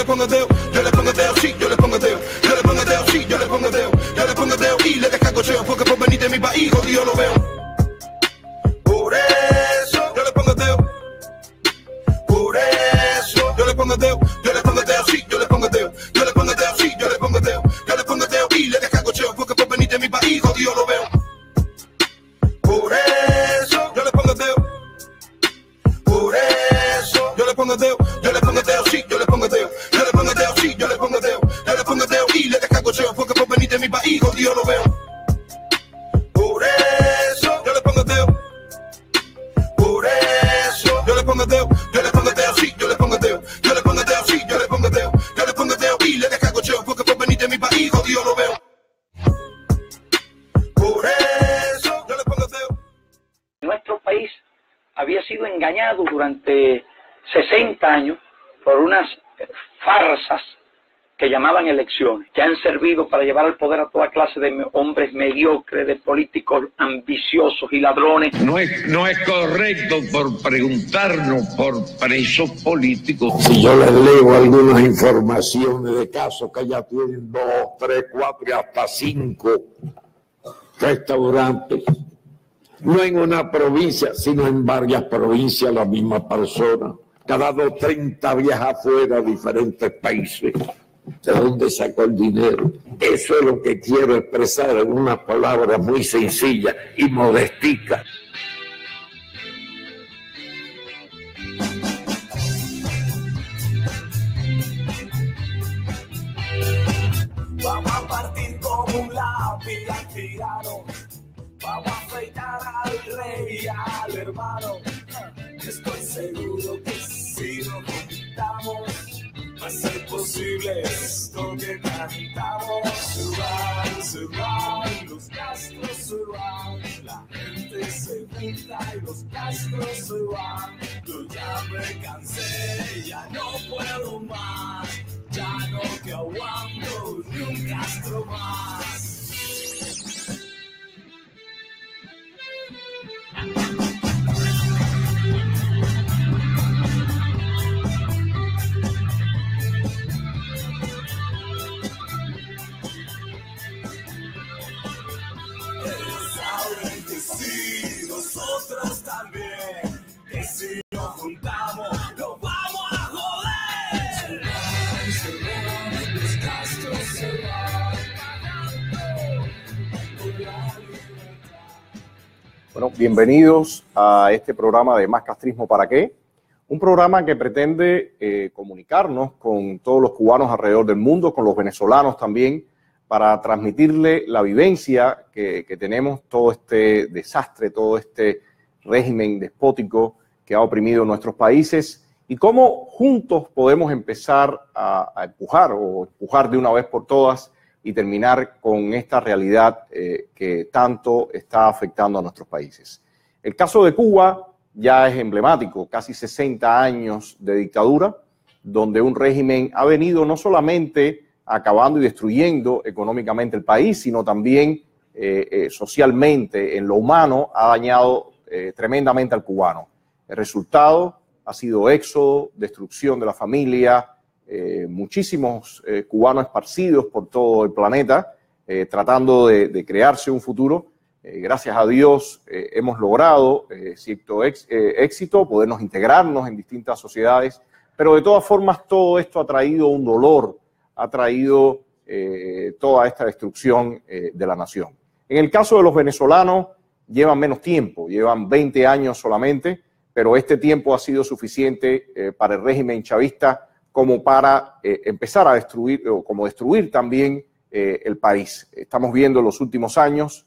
pongo el dedo, yo le pongo el dedo, sí, yo le pongo el dedo, yo le pongo el dedo, sí, yo le pongo el dedo, yo le pongo el dedo y le descargo cheo, porque por venir de mi país, jodido lo veo. Por eso, yo le pongo el dedo. Por eso, yo le pongo el dedo, yo le pongo el dedo, sí, yo le pongo el dedo, yo le pongo el dedo, sí, yo le pongo el dedo, yo le pongo el dedo y le descargo cheo, porque por venir de mi país, jodido lo veo. Por eso, yo le pongo el dedo. Por eso, yo le pongo el dedo, yo le pongo el dedo, sí, yo le pongo el dedo, yo le pongo el dedo, sí, yo le pongo el dedo, yo le pongo el dedo y le descargo cheo, porque por venir de mi país, jodido lo veo. Por eso, yo le pongo el dedo. Por eso, yo le pongo el dedo, yo le pongo el dedo, sí, yo le pongo el dedo, yo le pongo el dedo, sí, yo le pongo el dedo, yo le pongo el dedo y le descargo cheo, porque por venir de mi país, jodido lo veo. Por eso, yo le pongo el dedo. Nuestro país había sido engañado durante 60 años por unas farsas que llamaban elecciones, que han servido para llevar al poder a toda clase de hombres mediocres, de políticos ambiciosos y ladrones. No es correcto por preguntarnos por presos políticos. Si yo les leo algunas informaciones de casos que ya tienen 2, 3, 4 y hasta 5 restaurantes, no en una provincia, sino en varias provincias la misma persona. Cada 2, 30 viaja afuera a diferentes países. ¿De dónde sacó el dinero? Eso es lo que quiero expresar en unas palabras muy sencillas y modesticas. Vamos a partir con un lápiz al tirano. Vamos a afeitar al rey y al hermano. Estoy seguro que si nos juntamos va a ser posible esto que cantamos. Surround, surround, los Castro surround. La gente se junta y los Castro surround. Yo ya me cansé, ya no puedo más. Ya no te aguanto ni un Castro más. Saben que sí, nosotros también, que si nos juntamos, lo vamos a joder. Los Castro se van pagando. Bueno, bienvenidos a este programa de Más Castrismo para qué, un programa que pretende comunicarnos con todos los cubanos alrededor del mundo, con los venezolanos también, para transmitirle la vivencia que tenemos, todo este desastre, todo este régimen despótico que ha oprimido nuestros países y cómo juntos podemos empezar a empujar de una vez por todas y terminar con esta realidad que tanto está afectando a nuestros países. El caso de Cuba ya es emblemático, casi 60 años de dictadura, donde un régimen ha venido no solamente acabando y destruyendo económicamente el país, sino también socialmente, en lo humano, ha dañado tremendamente al cubano. El resultado ha sido éxodo, destrucción de la familia, muchísimos cubanos esparcidos por todo el planeta, tratando de crearse un futuro. Gracias a Dios hemos logrado cierto éxito, podernos integrarnos en distintas sociedades, pero de todas formas todo esto ha traído un dolor, ha traído toda esta destrucción de la nación. En el caso de los venezolanos, llevan menos tiempo, llevan 20 años solamente, pero este tiempo ha sido suficiente para el régimen chavista como para empezar a destruir, o como destruir también el país. Estamos viendo en los últimos años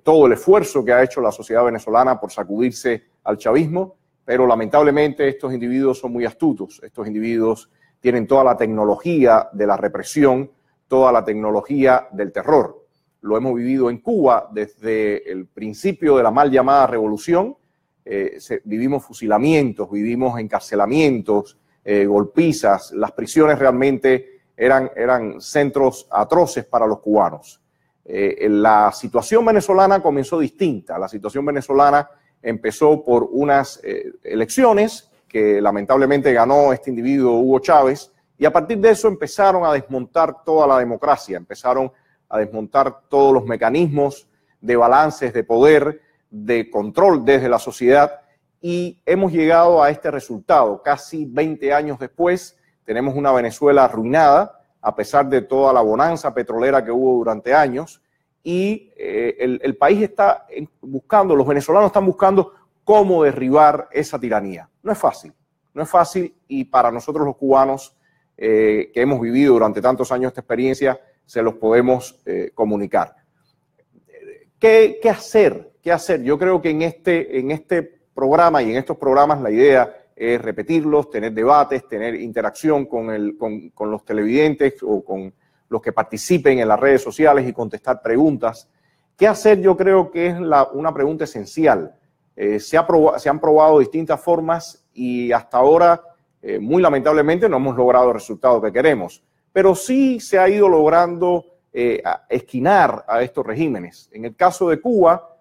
todo el esfuerzo que ha hecho la sociedad venezolana por sacudirse al chavismo, pero lamentablemente estos individuos son muy astutos, estos individuos tienen toda la tecnología de la represión, toda la tecnología del terror. Lo hemos vivido en Cuba desde el principio de la mal llamada revolución. Vivimos fusilamientos, vivimos encarcelamientos, golpizas. Las prisiones realmente eran centros atroces para los cubanos. La situación venezolana comenzó distinta. La situación venezolana empezó por unas elecciones que lamentablemente ganó este individuo Hugo Chávez Y a partir de eso empezaron a desmontar toda la democracia, empezaron a desmontar todos los mecanismos de balances de poder, de control desde la sociedad, y hemos llegado a este resultado. Casi 20 años después tenemos una Venezuela arruinada, a pesar de toda la bonanza petrolera que hubo durante años, y el país está buscando, los venezolanos están buscando cómo derribar esa tiranía. No es fácil, y para nosotros los cubanos que hemos vivido durante tantos años esta experiencia, se los podemos comunicar. ¿Qué hacer? Yo creo que en este programa y en estos programas la idea es repetirlos, tener debates, tener interacción con los televidentes o con los que participen en las redes sociales y contestar preguntas. ¿Qué hacer? Yo creo que es una pregunta esencial. Se han probado distintas formas y hasta ahora, muy lamentablemente, no hemos logrado el resultado que queremos. Pero sí se ha ido logrando esquinar a estos regímenes. En el caso de Cuba,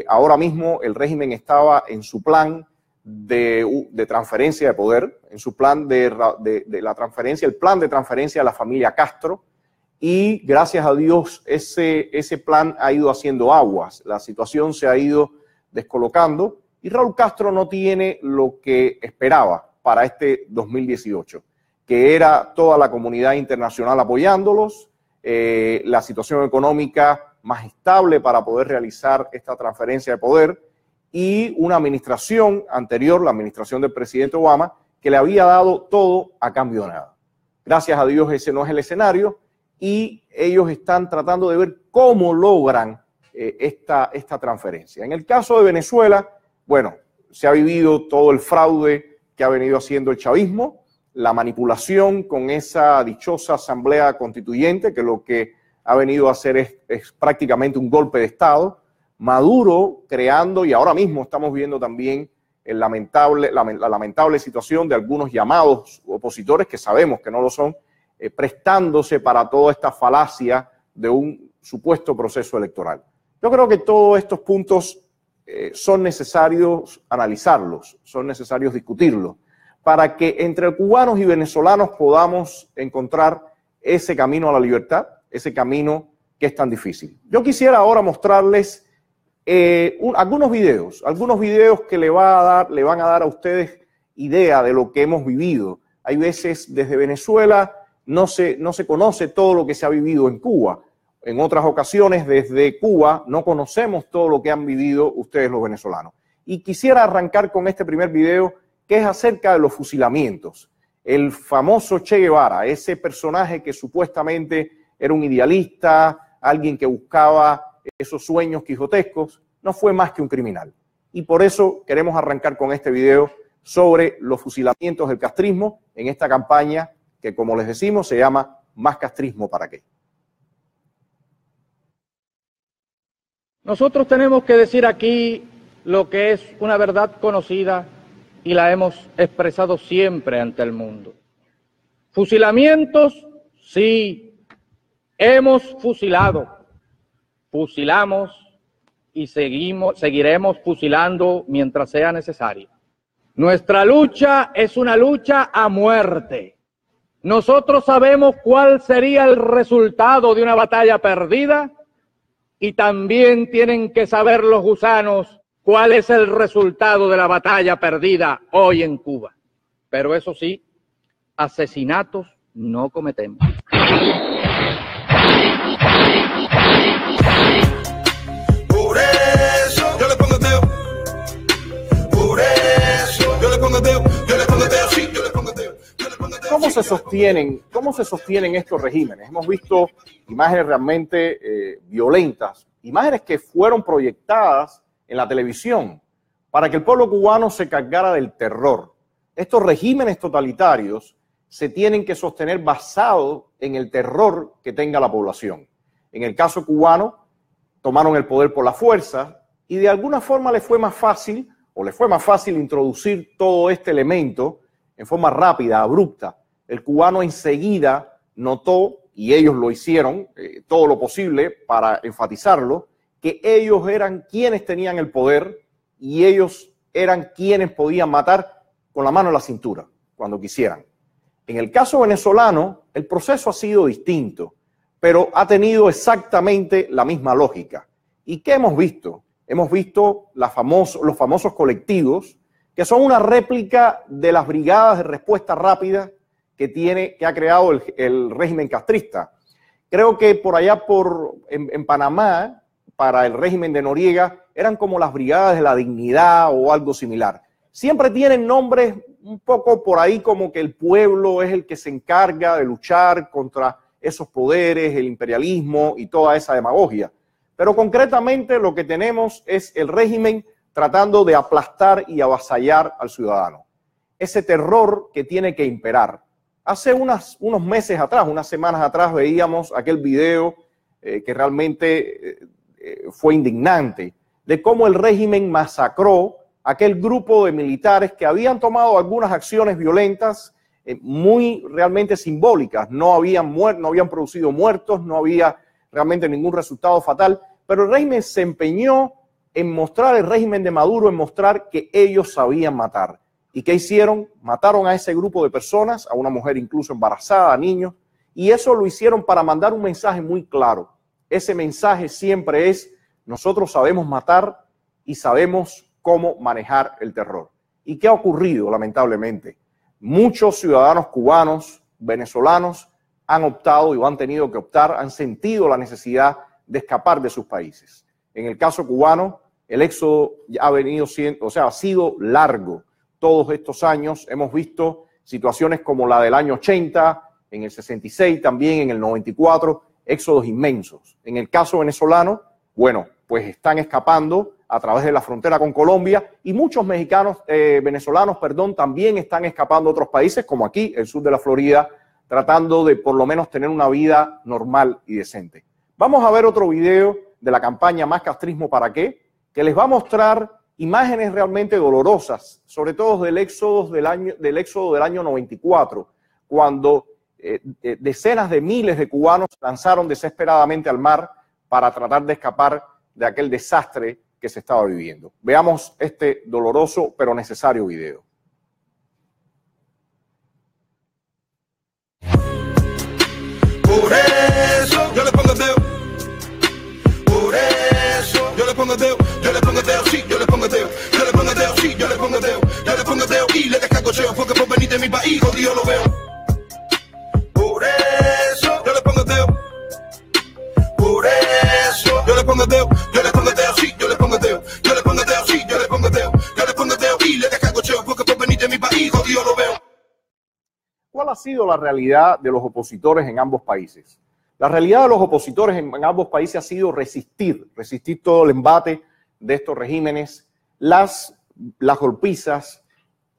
ahora mismo el régimen estaba en su plan de transferencia de poder, en su plan la transferencia, el plan de transferencia a la familia Castro, y gracias a Dios ese plan ha ido haciendo aguas, la situación se ha ido descolocando y Raúl Castro no tiene lo que esperaba para este 2018, que era toda la comunidad internacional apoyándolos, la situación económica más estable para poder realizar esta transferencia de poder y una administración anterior, la administración del presidente Obama, que le había dado todo a cambio de nada. Gracias a Dios ese no es el escenario y ellos están tratando de ver cómo logran esta transferencia. En el caso de Venezuela, bueno, se ha vivido todo el fraude que ha venido haciendo el chavismo, la manipulación con esa dichosa asamblea constituyente, que lo que ha venido a hacer es prácticamente un golpe de Estado. Maduro creando, y ahora mismo estamos viendo también la lamentable situación de algunos llamados opositores, que sabemos que no lo son, prestándose para toda esta falacia de un supuesto proceso electoral. Yo creo que todos estos puntos son necesarios analizarlos, son necesarios discutirlos, para que entre cubanos y venezolanos podamos encontrar ese camino a la libertad, ese camino que es tan difícil. Yo quisiera ahora mostrarles algunos videos que le van a dar a ustedes idea de lo que hemos vivido. Hay veces desde Venezuela no se conoce todo lo que se ha vivido en Cuba. En otras ocasiones desde Cuba no conocemos todo lo que han vivido ustedes los venezolanos. Y quisiera arrancar con este primer video que es acerca de los fusilamientos. El famoso Che Guevara, ese personaje que supuestamente era un idealista, alguien que buscaba esos sueños quijotescos, no fue más que un criminal. Y por eso queremos arrancar con este video sobre los fusilamientos del castrismo en esta campaña que, como les decimos, se llama Más Castrismo para qué. Nosotros tenemos que decir aquí lo que es una verdad conocida y la hemos expresado siempre ante el mundo. Fusilamientos, sí, hemos fusilado, fusilamos y seguiremos fusilando mientras sea necesario. Nuestra lucha es una lucha a muerte. Nosotros sabemos cuál sería el resultado de una batalla perdida y también tienen que saber los gusanos cuál es el resultado de la batalla perdida hoy en Cuba. Pero eso sí, asesinatos no cometemos. Por eso yo le pongo Teo. Por eso yo le pongo Teo. Yo le pongo Teo, sí, yo le pongo Teo. ¿Cómo se sostienen estos regímenes? Hemos visto imágenes realmente violentas, imágenes que fueron proyectadas en la televisión para que el pueblo cubano se cargara del terror. Estos regímenes totalitarios se tienen que sostener basados en el terror que tenga la población. En el caso cubano, tomaron el poder por la fuerza y de alguna forma le fue más fácil introducir todo este elemento en forma rápida, abrupta. El cubano enseguida notó, y ellos lo hicieron, todo lo posible para enfatizarlo, que ellos eran quienes tenían el poder y ellos eran quienes podían matar con la mano en la cintura, cuando quisieran. En el caso venezolano, el proceso ha sido distinto, pero ha tenido exactamente la misma lógica. ¿Y qué hemos visto? Hemos visto los famosos colectivos, que son una réplica de las brigadas de respuesta rápida que ha creado el régimen castrista. Creo que por allá en Panamá, para el régimen de Noriega, eran como las brigadas de la dignidad o algo similar. Siempre tienen nombres un poco por ahí como que el pueblo es el que se encarga de luchar contra esos poderes, el imperialismo y toda esa demagogia. Pero concretamente lo que tenemos es el régimen tratando de aplastar y avasallar al ciudadano. Ese terror que tiene que imperar. Hace unos meses atrás, unas semanas atrás, veíamos aquel video que realmente fue indignante, de cómo el régimen masacró aquel grupo de militares que habían tomado algunas acciones violentas muy realmente simbólicas. No habían producido muertos, no había realmente ningún resultado fatal, pero el régimen se empeñó en mostrar, el régimen de Maduro, en mostrar que ellos sabían matar. ¿Y qué hicieron? Mataron a ese grupo de personas, a una mujer incluso embarazada, a niños, y eso lo hicieron para mandar un mensaje muy claro. Ese mensaje siempre es: nosotros sabemos matar y sabemos cómo manejar el terror. ¿Y qué ha ocurrido? Lamentablemente, muchos ciudadanos cubanos, venezolanos, han optado y han tenido que optar, han sentido la necesidad de escapar de sus países. En el caso cubano, el éxodo ha sido largo. Todos estos años hemos visto situaciones como la del año 80, en el 66 también, en el 94, éxodos inmensos. En el caso venezolano, bueno, pues están escapando a través de la frontera con Colombia y muchos venezolanos, también están escapando a otros países, como aquí, el sur de la Florida, tratando de por lo menos tener una vida normal y decente. Vamos a ver otro video de la campaña Más Castrismo para qué, que les va a mostrar imágenes realmente dolorosas, sobre todo del éxodo del año 94, cuando decenas de miles de cubanos lanzaron desesperadamente al mar para tratar de escapar de aquel desastre que se estaba viviendo. Veamos este doloroso pero necesario video. Por eso yo le pongo el dedo. Por eso yo le pongo el dedo. Yo le pongo el dedo, sí, yo le pongo el dedo. Yo le pongo el dedo, sí, yo le pongo el dedo. Yo le pongo el dedo y le descagocheo porque por venir de mi país, jodido lo veo. Por eso yo le pongo el dedo. Por eso yo le pongo el dedo. Yo le pongo el dedo, sí, yo le pongo el dedo. Yo le pongo el dedo, sí, yo le pongo el dedo. Yo le pongo el dedo y le descagocheo porque por venir de mi país, jodido lo veo. ¿Cuál ha sido la realidad de los opositores en ambos países? La realidad de los opositores en ambos países ha sido resistir todo el embate de estos regímenes, las golpizas,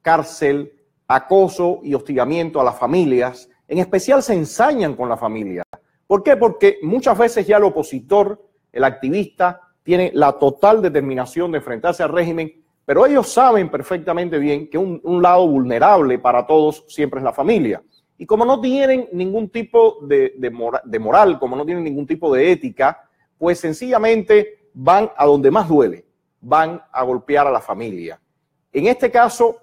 cárcel, acoso y hostigamiento a las familias. En especial se ensañan con la familia. ¿Por qué? Porque muchas veces ya el opositor, el activista, tiene la total determinación de enfrentarse al régimen, pero ellos saben perfectamente bien que un lado vulnerable para todos siempre es la familia. Y como no tienen ningún tipo de moral, como no tienen ningún tipo de ética, pues sencillamente van a donde más duele, van a golpear a la familia. En este caso,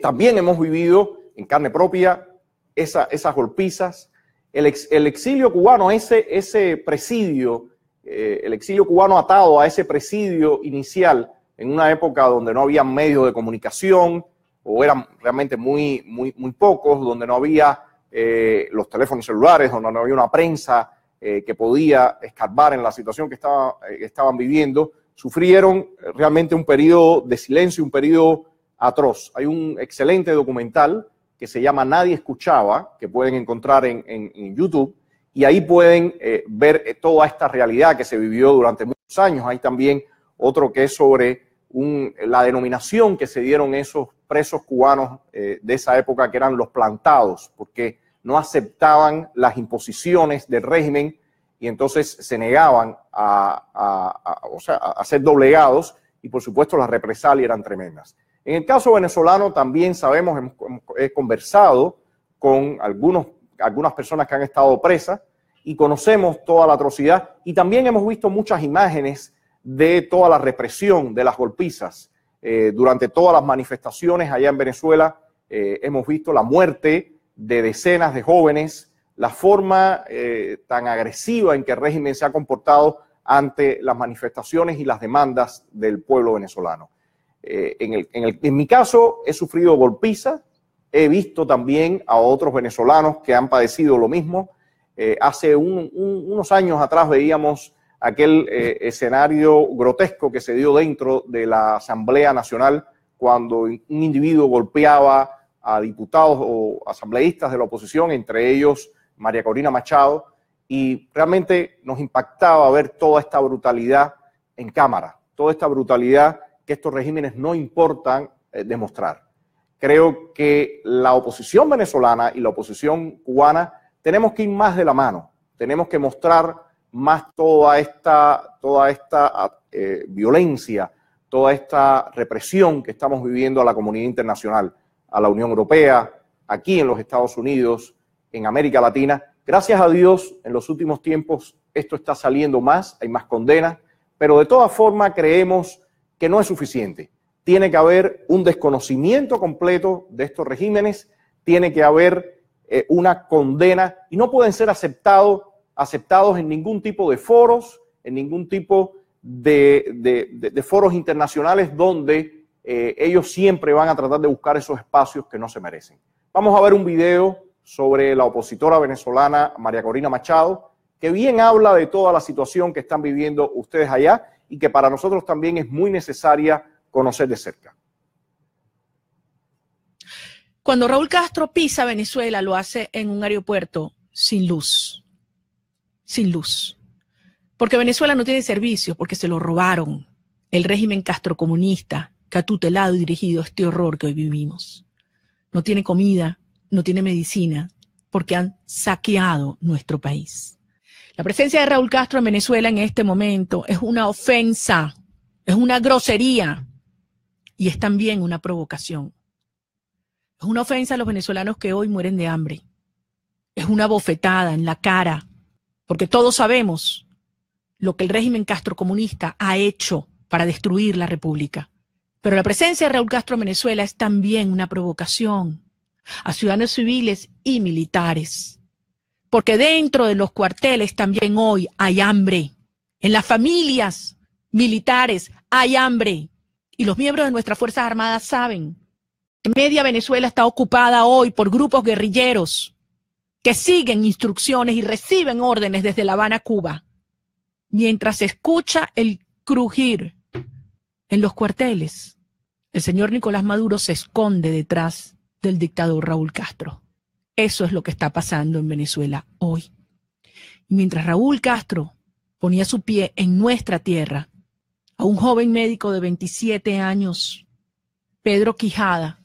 también hemos vivido en carne propia esas golpizas. El exilio cubano, ese presidio, el exilio cubano atado a ese presidio inicial, en una época donde no había medios de comunicación, o eran realmente muy pocos, donde no había los teléfonos celulares, donde no había una prensa que podía escarbar en la situación que estaban viviendo, sufrieron realmente un periodo de silencio, un periodo atroz. Hay un excelente documental que se llama Nadie Escuchaba, que pueden encontrar en YouTube, y ahí pueden ver toda esta realidad que se vivió durante muchos años. Hay también otro que es sobre la denominación que se dieron esos presos cubanos de esa época, que eran los plantados, porque no aceptaban las imposiciones del régimen y entonces se negaban a ser doblegados, y por supuesto las represalias eran tremendas. En el caso venezolano también sabemos, he conversado con algunas personas que han estado presas y conocemos toda la atrocidad, y también hemos visto muchas imágenes de toda la represión, de las golpizas. Durante todas las manifestaciones allá en Venezuela hemos visto la muerte de decenas de jóvenes, la forma tan agresiva en que el régimen se ha comportado ante las manifestaciones y las demandas del pueblo venezolano. En mi caso, he sufrido golpiza, he visto también a otros venezolanos que han padecido lo mismo. Hace unos años atrás veíamos aquel escenario grotesco que se dio dentro de la Asamblea Nacional cuando un individuo golpeaba a diputados o asambleístas de la oposición, entre ellos María Corina Machado, y realmente nos impactaba ver toda esta brutalidad en cámara, toda esta brutalidad que estos regímenes no importan demostrar. Creo que la oposición venezolana y la oposición cubana tenemos que ir más de la mano, tenemos que mostrar más toda esta violencia, toda esta represión que estamos viviendo a la comunidad internacional, a la Unión Europea, aquí en los Estados Unidos, en América Latina. Gracias a Dios, en los últimos tiempos esto está saliendo más, hay más condenas, pero de todas formas creemos que no es suficiente. Tiene que haber un desconocimiento completo de estos regímenes, tiene que haber una condena y no pueden ser aceptados en ningún tipo de foros, en ningún tipo de foros internacionales donde ellos siempre van a tratar de buscar esos espacios que no se merecen. Vamos a ver un video sobre la opositora venezolana María Corina Machado, que bien habla de toda la situación que están viviendo ustedes allá y que para nosotros también es muy necesaria conocer de cerca. Cuando Raúl Castro pisa Venezuela, lo hace en un aeropuerto sin luz. Sin luz. Porque Venezuela no tiene servicios, porque se lo robaron el régimen castrocomunista que ha tutelado y dirigido este horror que hoy vivimos. No tiene comida, no tiene medicina, porque han saqueado nuestro país. La presencia de Raúl Castro en Venezuela en este momento es una ofensa, es una grosería y es también una provocación. Es una ofensa a los venezolanos que hoy mueren de hambre. Es una bofetada en la cara, porque todos sabemos lo que el régimen castrocomunista ha hecho para destruir la República. Pero la presencia de Raúl Castro en Venezuela es también una provocación a ciudadanos civiles y militares. Porque dentro de los cuarteles también hoy hay hambre. En las familias militares hay hambre. Y los miembros de nuestras Fuerzas Armadas saben que media Venezuela está ocupada hoy por grupos guerrilleros que siguen instrucciones y reciben órdenes desde La Habana, Cuba, mientras se escucha el crujir en los cuarteles. El señor Nicolás Maduro se esconde detrás del dictador Raúl Castro. Eso es lo que está pasando en Venezuela hoy. Y mientras Raúl Castro ponía su pie en nuestra tierra, a un joven médico de 27 años, Pedro Quijada,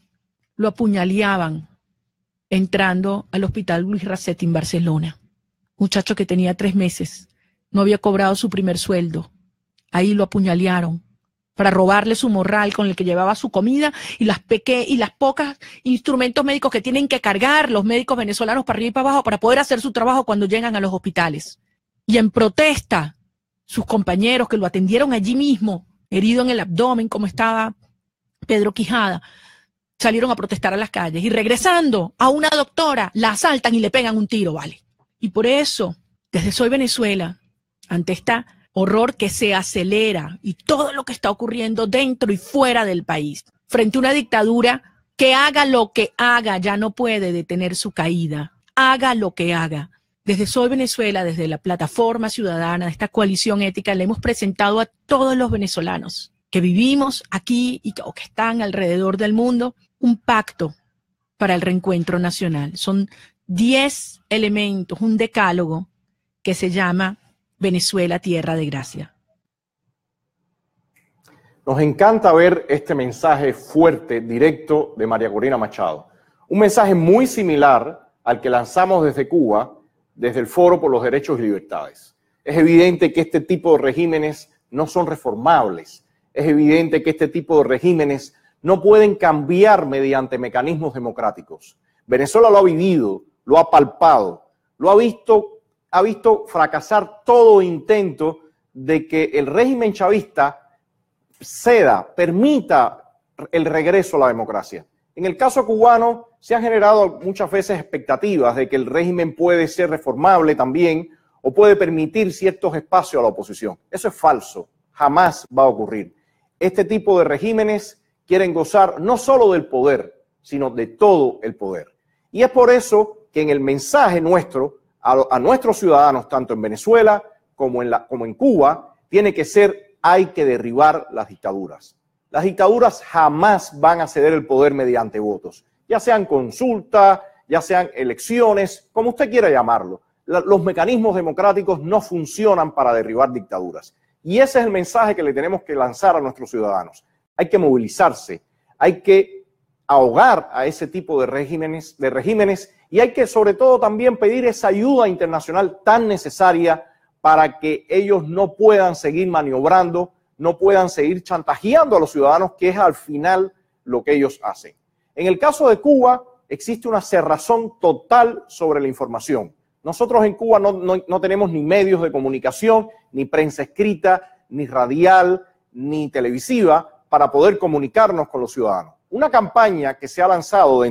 lo apuñaleaban entrando al hospital Luis Rasset en Barcelona. Muchacho que tenía 3 meses, no había cobrado su primer sueldo. Ahí lo apuñalearon para robarle su morral con el que llevaba su comida y las pocas instrumentos médicos que tienen que cargar los médicos venezolanos para arriba y para abajo para poder hacer su trabajo cuando llegan a los hospitales. Y en protesta, sus compañeros que lo atendieron allí mismo, herido en el abdomen como estaba Pedro Quijada, salieron a protestar a las calles y regresando a una doctora la asaltan y le pegan un tiro, ¿vale? Y por eso, desde Soy Venezuela, ante este horror que se acelera y todo lo que está ocurriendo dentro y fuera del país, frente a una dictadura que haga lo que haga, ya no puede detener su caída, haga lo que haga. Desde Soy Venezuela, desde la plataforma ciudadana, de esta coalición ética, le hemos presentado a todos los venezolanos que vivimos aquí o que están alrededor del mundo un pacto para el reencuentro nacional. Son 10 elementos, un decálogo que se llama Venezuela, Tierra de Gracia. Nos encanta ver este mensaje fuerte, directo de María Corina Machado. Un mensaje muy similar al que lanzamos desde Cuba, desde el Foro por los Derechos y Libertades. Es evidente que este tipo de regímenes no son reformables. Es evidente que este tipo de regímenes no pueden cambiar mediante mecanismos democráticos. Venezuela lo ha vivido, lo ha palpado, lo ha visto fracasar todo intento de que el régimen chavista permita el regreso a la democracia. En el caso cubano, se han generado muchas veces expectativas de que el régimen puede ser reformable también o puede permitir ciertos espacios a la oposición. Eso es falso, jamás va a ocurrir. Este tipo de regímenes quieren gozar no solo del poder, sino de todo el poder. Y es por eso que en el mensaje nuestro a nuestros ciudadanos, tanto en Venezuela como en Cuba, tiene que ser: hay que derribar las dictaduras. Las dictaduras jamás van a ceder el poder mediante votos, ya sean consultas, ya sean elecciones, como usted quiera llamarlo. Los mecanismos democráticos no funcionan para derribar dictaduras. Y ese es el mensaje que le tenemos que lanzar a nuestros ciudadanos. Hay que movilizarse, hay que ahogar a ese tipo de regímenes y hay que sobre todo también pedir esa ayuda internacional tan necesaria para que ellos no puedan seguir maniobrando, no puedan seguir chantajeando a los ciudadanos, que es al final lo que ellos hacen. En el caso de Cuba existe una cerrazón total sobre la información. Nosotros en Cuba no tenemos ni medios de comunicación, ni prensa escrita, ni radial, ni televisiva para poder comunicarnos con los ciudadanos. Una campaña que se ha lanzado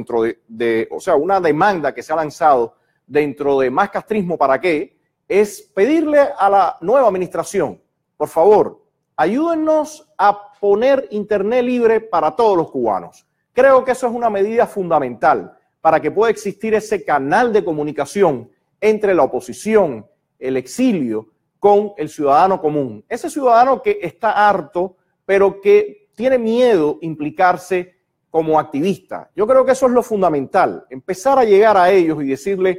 una demanda que se ha lanzado dentro de Más Castrismo para qué, es pedirle a la nueva administración, por favor, ayúdennos a poner internet libre para todos los cubanos. Creo que eso es una medida fundamental para que pueda existir ese canal de comunicación entre la oposición, el exilio, con el ciudadano común. Ese ciudadano que está harto, pero que tiene miedo implicarse como activista. Yo creo que eso es lo fundamental, empezar a llegar a ellos y decirles: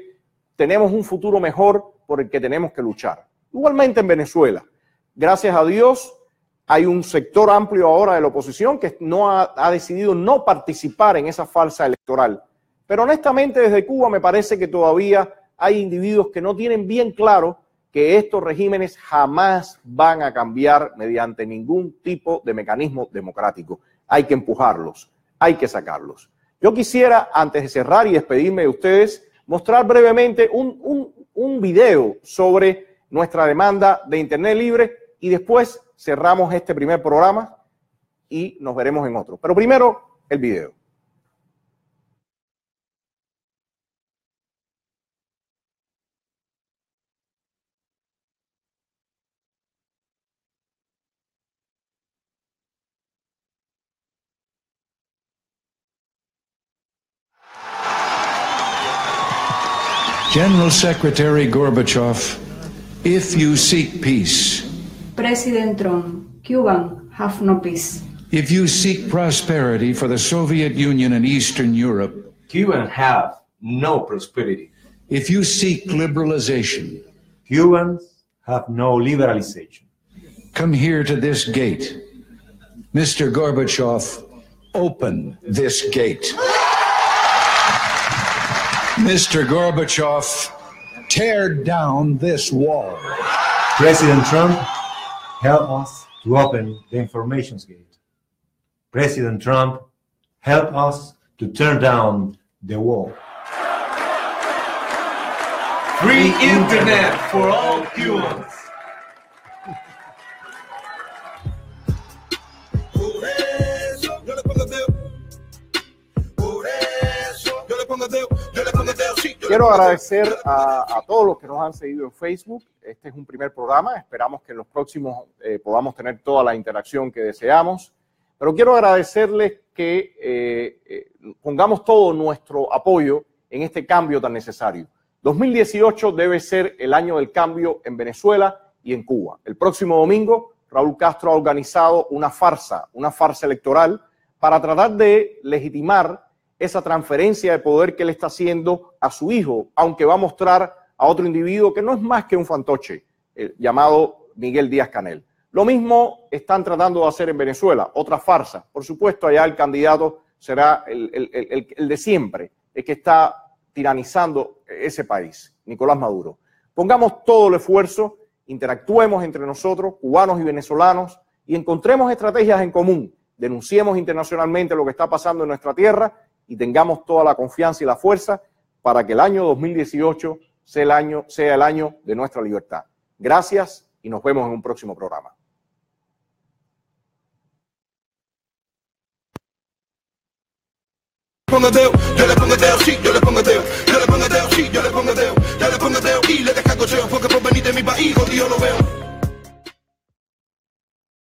tenemos un futuro mejor por el que tenemos que luchar. Igualmente en Venezuela, gracias a Dios, hay un sector amplio ahora de la oposición que ha decidido no participar en esa farsa electoral. Pero honestamente desde Cuba me parece que todavía hay individuos que no tienen bien claro que estos regímenes jamás van a cambiar mediante ningún tipo de mecanismo democrático. Hay que empujarlos, hay que sacarlos. Yo quisiera, antes de cerrar y despedirme de ustedes, mostrar brevemente un video sobre nuestra demanda de Internet libre y después cerramos este primer programa y nos veremos en otro. Pero primero, el video. General Secretary Gorbachev, if you seek peace, President Trump, Cubans have no peace. if you seek prosperity for the Soviet Union and Eastern Europe, Cubans have no prosperity. if you seek liberalization, Cubans have no liberalization. come here to this gate. Mr. Gorbachev, open this gate. Mr. Gorbachev, tear down this wall. President Trump, help us to open the information gate. President Trump, help us to turn down the wall. Free Internet for all Cubans. Quiero agradecer a todos los que nos han seguido en Facebook. Este es un primer programa. Esperamos que en los próximos podamos tener toda la interacción que deseamos. Pero quiero agradecerles que pongamos todo nuestro apoyo en este cambio tan necesario. 2018 debe ser el año del cambio en Venezuela y en Cuba. El próximo domingo, Raúl Castro ha organizado una farsa electoral para tratar de legitimar esa transferencia de poder que él está haciendo a su hijo, aunque va a mostrar a otro individuo que no es más que un fantoche, llamado Miguel Díaz-Canel. Lo mismo están tratando de hacer en Venezuela, otra farsa. Por supuesto, allá el candidato será el de siempre, el que está tiranizando ese país, Nicolás Maduro. Pongamos todo el esfuerzo, interactuemos entre nosotros, cubanos y venezolanos, y encontremos estrategias en común. Denunciemos internacionalmente lo que está pasando en nuestra tierra y tengamos toda la confianza y la fuerza para que el año 2018 sea el año de nuestra libertad. Gracias y nos vemos en un próximo programa. pongo dedo, yo le pongo dedo, sí, yo le pongo dedo, yo le pongo dedo, sí, yo le pongo dedo, yo le pongo dedo y le descargo porque por venir de mi país, jodido lo veo.